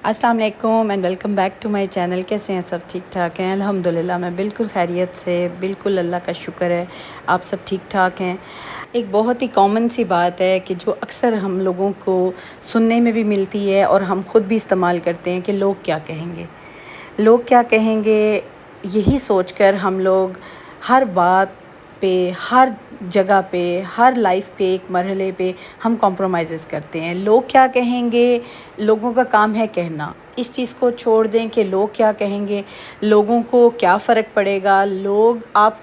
السلام علیکم and welcome back to my channel. کیسے ہیں سب؟ ٹھیک ٹھاک ہیں؟ الحمدللہ میں بالکل خیریت سے، بالکل اللہ کا شکر ہے آپ سب ٹھیک ٹھاک ہیں۔ ایک بہت ہی کامن سی بات ہے کہ جو اکثر ہم لوگوں کو سننے میں بھی ملتی ہے اور ہم خود بھی استعمال کرتے ہیں کہ لوگ کیا کہیں گے، لوگ کیا کہیں گے۔ یہی سوچ کر ہم لوگ ہر بات پہ، ہر جگہ پہ، ہر لائف پہ، ایک مرحلے پہ ہم کمپرومائزز کرتے ہیں۔ لوگ کیا کہیں گے، لوگوں کا کام ہے کہنا۔ اس چیز کو چھوڑ دیں کہ لوگ کیا کہیں گے، لوگوں کو کیا فرق پڑے گا۔ لوگ آپ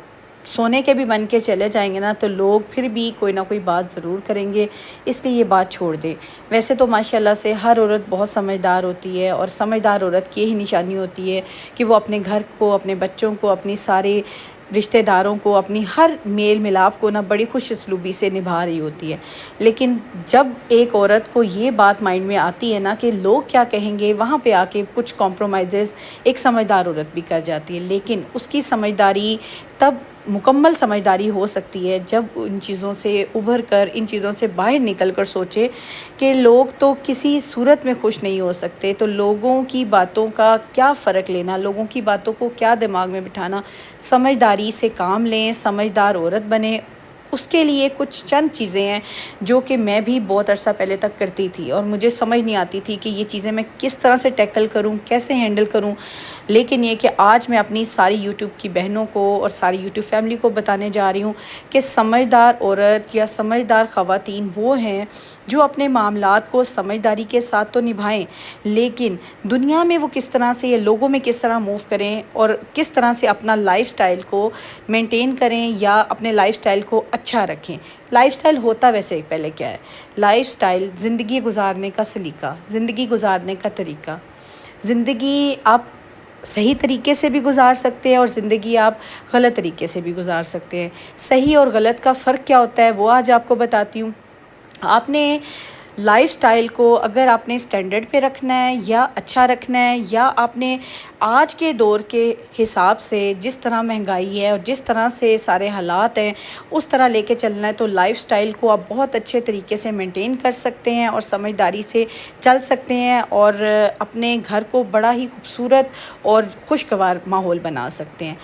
سونے کے بھی بن کے چلے جائیں گے نا تو لوگ پھر بھی کوئی نہ کوئی بات ضرور کریں گے، اس لیے یہ بات چھوڑ دیں۔ ویسے تو ماشاءاللہ سے ہر عورت بہت سمجھدار ہوتی ہے، اور سمجھدار عورت کی یہی نشانی ہوتی ہے کہ وہ اپنے گھر کو، اپنے بچوں کو، اپنی سارے رشتہ داروں کو، اپنی ہر میل ملاپ کو بڑی خوش اسلوبی سے نبھا رہی ہوتی ہے۔ لیکن جب ایک عورت کو یہ بات مائنڈ میں آتی ہے نا کہ لوگ کیا کہیں گے، وہاں پہ آ کے کچھ کمپرومائزز ایک سمجھدار عورت بھی کر جاتی ہے۔ لیکن اس کی سمجھداری تب مکمل سمجھداری ہو سکتی ہے جب ان چیزوں سے ابھر کر، ان چیزوں سے باہر نکل کر سوچے کہ لوگ تو کسی صورت میں خوش نہیں ہو سکتے، تو لوگوں کی باتوں کا کیا فرق لینا، لوگوں کی باتوں کو کیا دماغ میں بٹھانا۔ سمجھداری سے کام لیں، سمجھدار عورت بنیں۔ اس کے لیے کچھ چند چیزیں ہیں جو کہ میں بھی بہت عرصہ پہلے تک کرتی تھی، اور مجھے سمجھ نہیں آتی تھی کہ یہ چیزیں میں کس طرح سے ٹیکل کروں، کیسے ہینڈل کروں۔ لیکن یہ کہ آج میں اپنی ساری یوٹیوب کی بہنوں کو اور ساری یوٹیوب فیملی کو بتانے جا رہی ہوں کہ سمجھدار عورت یا سمجھدار خواتین وہ ہیں جو اپنے معاملات کو سمجھداری کے ساتھ تو نبھائیں، لیکن دنیا میں وہ کس طرح سے یا لوگوں میں کس طرح موو کریں، اور کس طرح سے اپنا لائف سٹائل کو مینٹین کریں یا اپنے لائف سٹائل کو اچھا رکھیں۔ لائف سٹائل ہوتا ویسے پہلے کیا ہے؟ لائف سٹائل زندگی گزارنے کا سلیقہ، زندگی گزارنے کا طریقہ۔ زندگی آپ صحیح طریقے سے بھی گزار سکتے ہیں، اور زندگی آپ غلط طریقے سے بھی گزار سکتے ہیں۔ صحیح اور غلط کا فرق کیا ہوتا ہے وہ آج آپ کو بتاتی ہوں۔ آپ نے لائف سٹائل کو اگر آپ نے سٹینڈرڈ پہ رکھنا ہے یا اچھا رکھنا ہے، یا آپ نے آج کے دور کے حساب سے جس طرح مہنگائی ہے اور جس طرح سے سارے حالات ہیں اس طرح لے کے چلنا ہے، تو لائف سٹائل کو آپ بہت اچھے طریقے سے مینٹین کر سکتے ہیں اور سمجھداری سے چل سکتے ہیں، اور اپنے گھر کو بڑا ہی خوبصورت اور خوشگوار ماحول بنا سکتے ہیں۔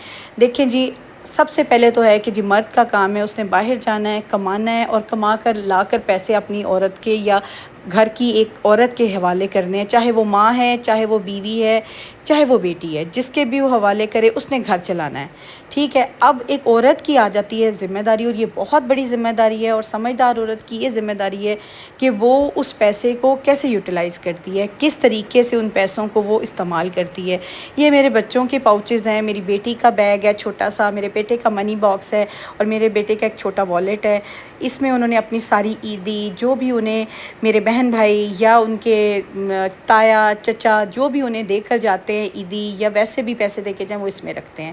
دیکھیں جی، سب سے پہلے تو ہے کہ جی مرد کا کام ہے، اس نے باہر جانا ہے، کمانا ہے، اور کما کر لا کر پیسے اپنی عورت کے یا گھر کی ایک عورت کے حوالے کرنے ہیں، چاہے وہ ماں ہے، چاہے وہ بیوی ہے، چاہے وہ بیٹی ہے، جس کے بھی وہ حوالے کرے اس نے گھر چلانا ہے۔ ٹھیک ہے، اب ایک عورت کی آ جاتی ہے ذمہ داری، اور یہ بہت بڑی ذمہ داری ہے، اور سمجھدار عورت کی یہ ذمہ داری ہے کہ وہ اس پیسے کو کیسے یوٹیلائز کرتی ہے، کس طریقے سے ان پیسوں کو وہ استعمال کرتی ہے۔ یہ میرے بچوں کے پاؤچز ہیں، میری بیٹی کا بیگ ہے چھوٹا سا، میرے بیٹے کا منی باکس ہے، اور میرے بیٹے کا ایک چھوٹا والیٹ ہے۔ اس میں انہوں نے اپنی ساری عیدی، جو بھی انہیں میرے بہن بھائی یا ان کے تایا چچا جو بھی انہیں دے کر جاتے ہیں عیدی، یا ویسے بھی پیسے دے کے جائیں، وہ اس میں رکھتے ہیں۔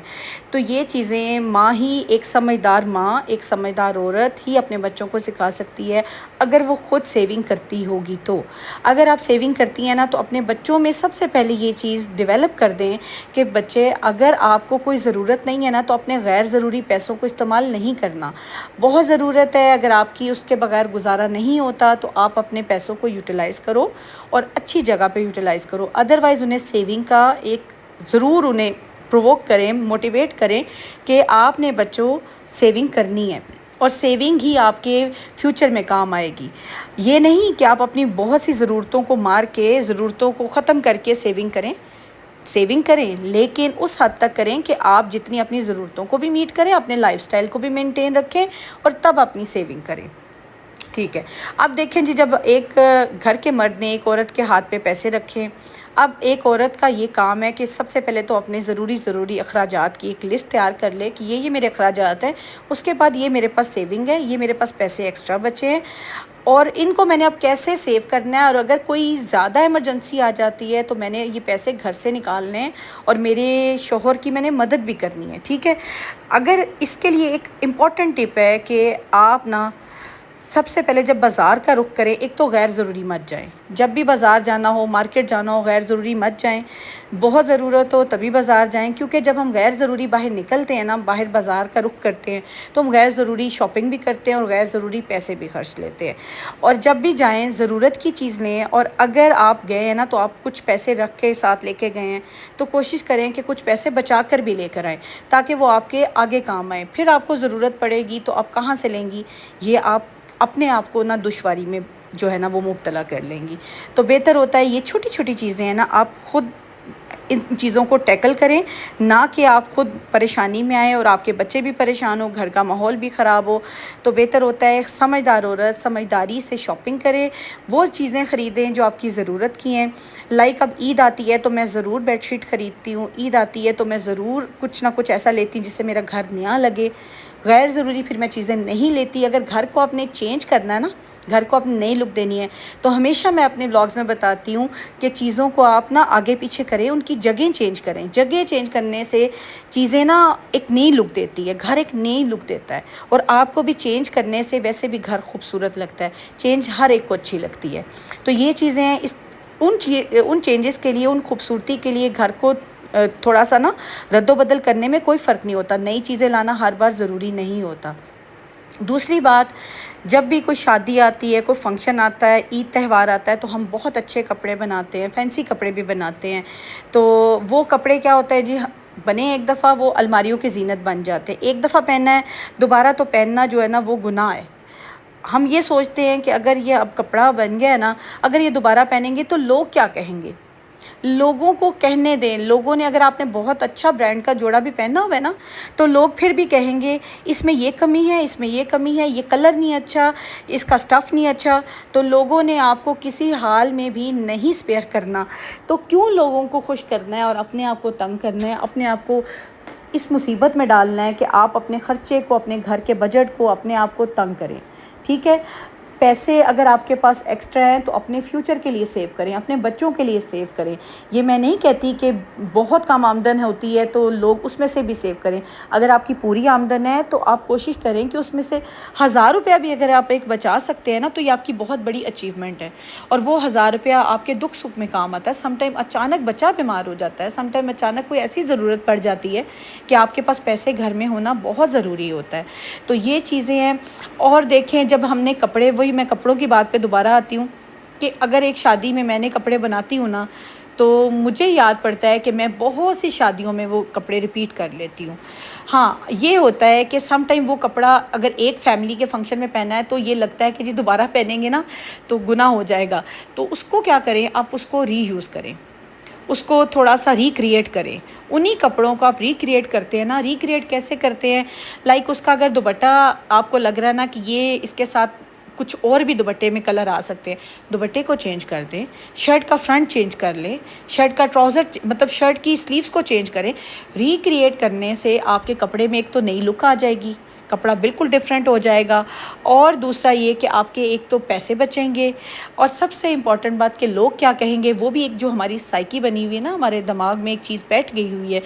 تو یہ چیزیں ماں ہی، ایک سمجھدار ماں، ایک سمجھدار عورت ہی اپنے بچوں کو سکھا سکتی ہے، اگر وہ خود سیونگ کرتی ہوگی تو۔ اگر آپ سیونگ کرتی ہیں نا تو اپنے بچوں میں سب سے پہلے یہ چیز ڈیولپ کر دیں کہ بچے، اگر آپ کو کوئی ضرورت نہیں ہے نا تو اپنے غیر ضروری پیسوں کو استعمال نہیں کرنا۔ بہت ضرورت ہے، اگر آپ کی اس کے بغیر گزارا نہیں ہوتا تو آپ اپنے پیسوں کو یوٹیلائز کرو، اور اچھی جگہ پہ یوٹیلائز کرو۔ ادروائز انہیں سیونگ کا ایک ضرور انہیں پرووک کریں، موٹیویٹ کریں کہ آپ نے بچوں سیونگ کرنی ہے، اور سیونگ ہی آپ کے فیوچر میں کام آئے گی۔ یہ نہیں کہ آپ اپنی بہت سی ضرورتوں کو مار کے، ضرورتوں کو ختم کر کے سیونگ کریں۔ سیونگ کریں، لیکن اس حد تک کریں کہ آپ جتنی اپنی ضرورتوں کو بھی میٹ کریں، اپنے لائف سٹائل کو بھی مینٹین رکھیں، اور تب اپنی سیونگ کریں۔ ٹھیک ہے، اب دیکھیں جی، جب ایک گھر کے مرد نے ایک عورت کے ہاتھ پہ پیسے رکھے، اب ایک عورت کا یہ کام ہے کہ سب سے پہلے تو اپنے ضروری اخراجات کی ایک لسٹ تیار کر لے کہ یہ میرے اخراجات ہیں، اس کے بعد یہ میرے پاس سیونگ ہے، یہ میرے پاس پیسے ایکسٹرا بچے ہیں، اور ان کو میں نے اب کیسے سیو کرنا ہے، اور اگر کوئی زیادہ ایمرجنسی آ جاتی ہے تو میں نے یہ پیسے گھر سے نکالنے ہیں، اور میرے شوہر کی میں نے مدد بھی کرنی ہے۔ ٹھیک ہے، اگر اس کے لیے ایک امپورٹنٹ ٹپ ہے کہ آپ نا سب سے پہلے جب بازار کا رخ کریں، ایک تو غیر ضروری مت جائیں، جب بھی بازار جانا ہو، مارکیٹ جانا ہو، غیر ضروری مت جائیں، بہت ضرورت ہو تبھی بازار جائیں، کیونکہ جب ہم غیر ضروری باہر نکلتے ہیں نا، باہر بازار کا رخ کرتے ہیں تو ہم غیر ضروری شاپنگ بھی کرتے ہیں اور غیر ضروری پیسے بھی خرچ لیتے ہیں۔ اور جب بھی جائیں ضرورت کی چیز لیں، اور اگر آپ گئے ہیں نا تو آپ کچھ پیسے رکھ کے ساتھ لے کے گئے ہیں تو کوشش کریں کہ کچھ پیسے بچا کر بھی لے کر آئیں، تاکہ وہ آپ کے آگے کام آئیں۔ پھر آپ کو ضرورت پڑے گی تو آپ کہاں سے لیں گی، یہ آپ اپنے آپ کو نا دشواری میں جو ہے نا وہ مبتلا کر لیں گی۔ تو بہتر ہوتا ہے یہ چھوٹی چھوٹی چیزیں ہیں نا، آپ خود ان چیزوں کو ٹیکل کریں، نہ کہ آپ خود پریشانی میں آئیں اور آپ کے بچے بھی پریشان ہو، گھر کا ماحول بھی خراب ہو۔ تو بہتر ہوتا ہے سمجھدار عورت سمجھداری سے شاپنگ کرے، وہ چیزیں خریدیں جو آپ کی ضرورت کی ہیں۔ لائک اب عید آتی ہے تو میں ضرور بیڈ شیٹ خریدتی ہوں، عید آتی ہے تو میں ضرور کچھ نہ کچھ ایسا لیتی ہوں جس سے میرا گھر نیا لگے۔ غیر ضروری پھر میں چیزیں نہیں لیتی۔ اگر گھر کو آپ نے چینج کرنا ہے نا، گھر کو اپنی نئی لک دینی ہے، تو ہمیشہ میں اپنے ولاگز میں بتاتی ہوں کہ چیزوں کو آپ نا آگے پیچھے کریں، ان کی جگہیں چینج کریں۔ جگہ چینج کرنے سے چیزیں نا ایک نئی لک دیتی ہے، گھر ایک نئی لک دیتا ہے، اور آپ کو بھی چینج کرنے سے ویسے بھی گھر خوبصورت لگتا ہے، چینج ہر ایک کو اچھی لگتی ہے۔ تو یہ چیزیں ان چینجز کے لیے، ان خوبصورتی کے لیے گھر کو تھوڑا سا نا رد و بدل کرنے میں کوئی فرق نہیں ہوتا، نئی چیزیں لانا ہر بار ضروری نہیں ہوتا۔ دوسری بات، جب بھی کوئی شادی آتی ہے، کوئی فنکشن آتا ہے، عید تہوار آتا ہے، تو ہم بہت اچھے کپڑے بناتے ہیں، فینسی کپڑے بھی بناتے ہیں۔ تو وہ کپڑے کیا ہوتا ہے جی، بنے ایک دفعہ وہ الماریوں کی زینت بن جاتے ہیں، ایک دفعہ پہننا ہے، دوبارہ تو پہننا جو ہے نا وہ گناہ ہے۔ ہم یہ سوچتے ہیں کہ اگر یہ اب کپڑا بن گیا ہے نا، اگر یہ دوبارہ پہنیں گے تو لوگ کیا کہیں گے۔ لوگوں کو کہنے دیں، لوگوں نے اگر آپ نے بہت اچھا برانڈ کا جوڑا بھی پہنا ہوا ہے نا، تو لوگ پھر بھی کہیں گے اس میں یہ کمی ہے، اس میں یہ کمی ہے، یہ کلر نہیں اچھا، اس کا سٹف نہیں اچھا۔ تو لوگوں نے آپ کو کسی حال میں بھی نہیں اسپیئر کرنا، تو کیوں لوگوں کو خوش کرنا ہے اور اپنے آپ کو تنگ کرنا ہے، اپنے آپ کو اس مصیبت میں ڈالنا ہے کہ آپ اپنے خرچے کو، اپنے گھر کے بجٹ کو، اپنے آپ کو تنگ کریں۔ ٹھیک ہے، پیسے اگر آپ کے پاس ایکسٹرا ہیں تو اپنے فیوچر کے لیے سیو کریں، اپنے بچوں کے لیے سیو کریں۔ یہ میں نہیں کہتی کہ بہت کم آمدن ہوتی ہے تو لوگ اس میں سے بھی سیو کریں۔ اگر آپ کی پوری آمدن ہے تو آپ کوشش کریں کہ اس میں سے 1000 روپیہ بھی اگر آپ ایک بچا سکتے ہیں نا، تو یہ آپ کی بہت بڑی اچیومنٹ ہے۔ اور وہ 1000 روپیہ آپ کے دکھ سکھ میں کام آتا ہے۔ سم ٹائم اچانک بچہ بیمار ہو جاتا ہے، سم ٹائم اچانک کوئی ایسی ضرورت پڑ جاتی ہے کہ آپ کے پاس پیسے گھر میں ہونا بہت ضروری ہوتا ہے۔ تو یہ چیزیں ہیں۔ اور دیکھیں، جب ہم نے کپڑے، وہی میں کپڑوں کی بات پہ دوبارہ آتی ہوں کہ اگر ایک شادی میں نے کپڑے بناتی ہوں نا، تو مجھے یاد پڑتا ہے کہ میں بہت سی شادیوں میں وہ کپڑے ریپیٹ کر لیتی ہوں۔ ہاں، یہ ہوتا ہے کہ سم ٹائم وہ کپڑا اگر ایک فیملی کے فنکشن میں پہنا ہے تو یہ لگتا ہے کہ جی دوبارہ پہنیں گے نا تو گناہ ہو جائے گا، تو اس کو کیا کریں، آپ اس کو ری یوز کریں، اس کو تھوڑا سا ریکریٹ کریں۔ انہی کپڑوں کو آپ ریکریٹ کرتے ہیں نا، ریکریٹ کیسے کرتے ہیں، لائک اس کا اگر دوپٹہ آپ کو لگ رہا ہے نا کہ یہ اس کے ساتھ کچھ اور بھی دوپٹے میں کلر آ سکتے ہیں، دوپٹے کو چینج کر دیں، شرٹ کا فرنٹ چینج کر لیں، شرٹ کا ٹراؤزر مطلب شرٹ کی سلیوز کو چینج کریں۔ ریکریٹ کرنے سے آپ کے کپڑے میں ایک تو نئی لک آ جائے گی، کپڑا بالکل ڈیفرنٹ ہو جائے گا، اور دوسرا یہ کہ آپ کے ایک تو پیسے بچیں گے، اور سب سے امپورٹنٹ بات کہ لوگ کیا کہیں گے، وہ بھی ایک جو ہماری سائیکی بنی ہوئی ہے نا، ہمارے دماغ میں ایک چیز بیٹھ گئی ہوئی ہے،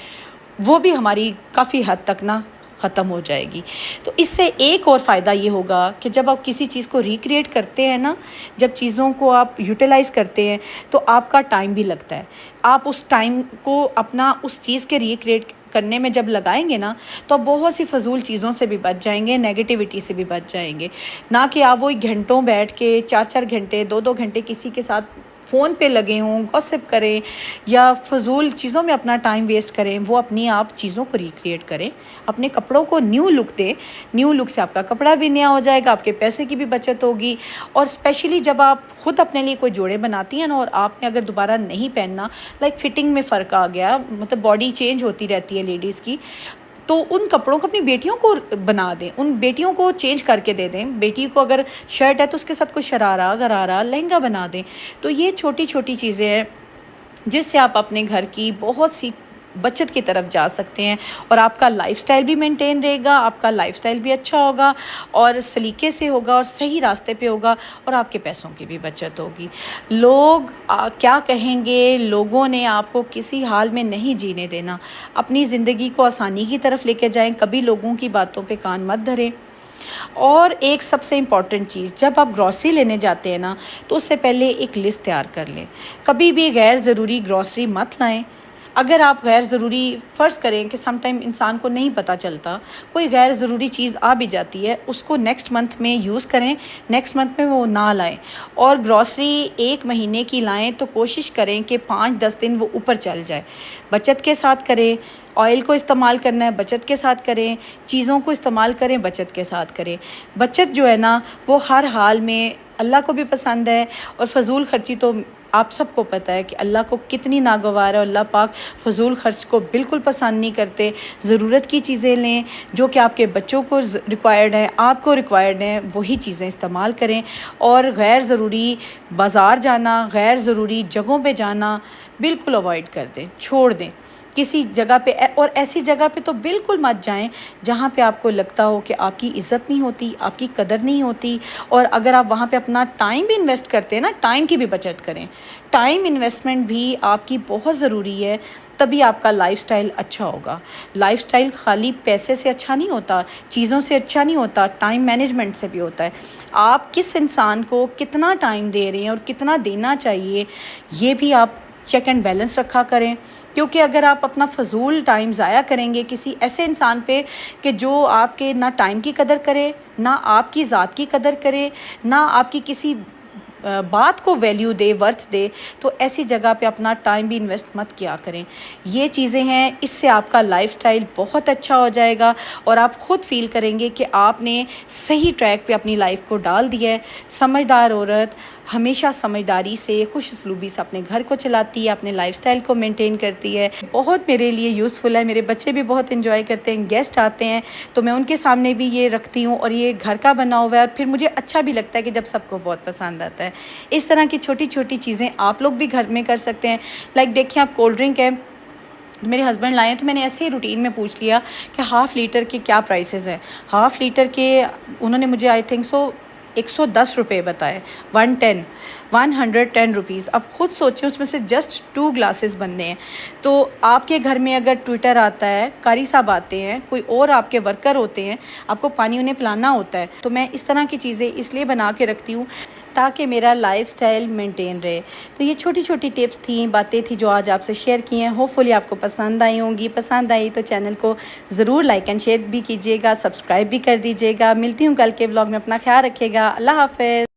وہ بھی ہماری کافی حد تک نا ختم ہو جائے گی۔ تو اس سے ایک اور فائدہ یہ ہوگا کہ جب آپ کسی چیز کو ریکریٹ کرتے ہیں نا، جب چیزوں کو آپ یوٹیلائز کرتے ہیں تو آپ کا ٹائم بھی لگتا ہے۔ آپ اس ٹائم کو اپنا اس چیز کے ریکریٹ کرنے میں جب لگائیں گے نا، تو آپ بہت سی فضول چیزوں سے بھی بچ جائیں گے، نیگیٹیوٹی سے بھی بچ جائیں گے۔ نہ کہ آپ وہی گھنٹوں بیٹھ کے 4 گھنٹے 2 گھنٹے کسی کے ساتھ فون پہ لگے ہوں، گوسپ کریں یا فضول چیزوں میں اپنا ٹائم ویسٹ کریں۔ وہ اپنی آپ چیزوں کو ریکریٹ کریں، اپنے کپڑوں کو نیو لک دیں۔ نیو لک سے آپ کا کپڑا بھی نیا ہو جائے گا، آپ کے پیسے کی بھی بچت ہوگی۔ اور اسپیشلی جب آپ خود اپنے لیے کوئی جوڑے بناتی ہیں نا، اور آپ نے اگر دوبارہ نہیں پہننا، لائک فٹنگ میں فرق آ گیا، مطلب باڈی چینج ہوتی رہتی ہے لیڈیز کی، تو ان کپڑوں کو اپنی بیٹیوں کو بنا دیں، ان بیٹیوں کو چینج کر کے دے دیں۔ بیٹی کو اگر شرٹ ہے تو اس کے ساتھ کوئی شرارہ غرارہ لہنگا بنا دیں۔ تو یہ چھوٹی چھوٹی چیزیں ہیں جس سے آپ اپنے گھر کی بہت سی بچت کی طرف جا سکتے ہیں، اور آپ کا لائف سٹائل بھی مینٹین رہے گا، آپ کا لائف سٹائل بھی اچھا ہوگا اور سلیقے سے ہوگا اور صحیح راستے پہ ہوگا، اور آپ کے پیسوں کی بھی بچت ہوگی۔ لوگ کیا کہیں گے، لوگوں نے آپ کو کسی حال میں نہیں جینے دینا۔ اپنی زندگی کو آسانی کی طرف لے کے جائیں، کبھی لوگوں کی باتوں پہ کان مت دھریں۔ اور ایک سب سے امپورٹنٹ چیز، جب آپ گروسری لینے جاتے ہیں نا تو اس سے پہلے ایک لسٹ تیار کر لیں. کبھی بھی غیر ضروری گروسری مت لائیں. اگر آپ غیر ضروری فرض کریں کہ سم ٹائم انسان کو نہیں پتہ چلتا، کوئی غیر ضروری چیز آ بھی جاتی ہے، اس کو نیکسٹ منتھ میں یوز کریں، نیکسٹ منتھ میں وہ نہ لائیں. اور گروسری 1 مہینے کی لائیں تو کوشش کریں کہ 5-10 دن وہ اوپر چل جائے. بچت کے ساتھ کریں. آئل کو استعمال کرنا ہے بچت کے ساتھ کریں، چیزوں کو استعمال کریں بچت کے ساتھ کریں. بچت جو ہے نا وہ ہر حال میں اللہ کو بھی پسند ہے، اور فضول خرچی تو آپ سب کو پتہ ہے کہ اللہ کو کتنی ناگوار ہے. اللہ پاک فضول خرچ کو بالکل پسند نہیں کرتے. ضرورت کی چیزیں لیں، جو کہ آپ کے بچوں کو ریکوائرڈ ہیں، آپ کو ریکوائرڈ ہیں، وہی چیزیں استعمال کریں. اور غیر ضروری بازار جانا، غیر ضروری جگہوں پہ جانا بالکل اوائڈ کر دیں، چھوڑ دیں. کسی جگہ پہ، اور ایسی جگہ پہ تو بالکل مت جائیں جہاں پہ آپ کو لگتا ہو کہ آپ کی عزت نہیں ہوتی، آپ کی قدر نہیں ہوتی. اور اگر آپ وہاں پہ اپنا ٹائم بھی انویسٹ کرتے ہیں نا، ٹائم کی بھی بچت کریں. ٹائم انویسٹمنٹ بھی آپ کی بہت ضروری ہے، تبھی آپ کا لائف سٹائل اچھا ہوگا. لائف سٹائل خالی پیسے سے اچھا نہیں ہوتا، چیزوں سے اچھا نہیں ہوتا، ٹائم مینجمنٹ سے بھی ہوتا ہے. آپ کس انسان کو کتنا ٹائم دے رہے ہیں اور کتنا دینا چاہیے، یہ بھی آپ چیک اینڈ بیلنس رکھا کریں. کیونکہ اگر آپ اپنا فضول ٹائم ضائع کریں گے کسی ایسے انسان پہ کہ جو آپ کے نہ ٹائم کی قدر کرے، نہ آپ کی ذات کی قدر کرے، نہ آپ کی کسی بات کو ویلیو دے، ورتھ دے، تو ایسی جگہ پہ اپنا ٹائم بھی انویسٹ مت کیا کریں. یہ چیزیں ہیں، اس سے آپ کا لائف سٹائل بہت اچھا ہو جائے گا، اور آپ خود فیل کریں گے کہ آپ نے صحیح ٹریک پہ اپنی لائف کو ڈال دیا ہے. سمجھدار عورت ہمیشہ سمجھداری سے، خوش اسلوبی سے اپنے گھر کو چلاتی ہے، اپنے لائف سٹائل کو مینٹین کرتی ہے. بہت میرے لیے یوزفل ہے. میرے بچے بھی بہت انجوائے کرتے ہیں. گیسٹ آتے ہیں تو میں ان کے سامنے بھی یہ رکھتی ہوں، اور یہ گھر کا بنا ہوا ہے، اور پھر مجھے اچھا بھی لگتا ہے کہ جب سب کو بہت پسند آتا ہے. اس طرح کی چھوٹی چھوٹی چیزیں آپ لوگ بھی گھر میں کر سکتے ہیں. لائک دیکھیں، آپ کولڈ ڈرنک ہے، میرے ہسبینڈ لائے ہیں تو میں نے ایسے ہی روٹین میں پوچھ لیا کہ 1/2 لیٹر کے کیا پرائسز ہیں. 1/2 لیٹر کے انہوں نے مجھے آئی تھنک سو 110 روپے بتائے. 110 روپیز. اب خود سوچیں، اس میں سے جسٹ 2 گلاسز بننے ہیں. تو آپ کے گھر میں اگر ٹویٹر آتا ہے، قاری صاحب آتے ہیں، کوئی اور آپ کے ورکر ہوتے ہیں، آپ کو پانی انہیں پلانا ہوتا ہے، تو میں اس طرح کی چیزیں اس لیے بنا کے رکھتی ہوں تاکہ میرا لائف سٹائل مینٹین رہے. تو یہ چھوٹی چھوٹی ٹپس تھیں، باتیں تھیں جو آج آپ سے شیئر کی ہیں. ہوپ فلی آپ کو پسند آئی ہوں گی. پسند آئی تو چینل کو ضرور لائک اینڈ شیئر بھی کیجیے گا، سبسکرائب بھی کر دیجیے گا. ملتی ہوں کل کے ولاگ میں. اپنا خیال رکھیے گا. اللہ حافظ.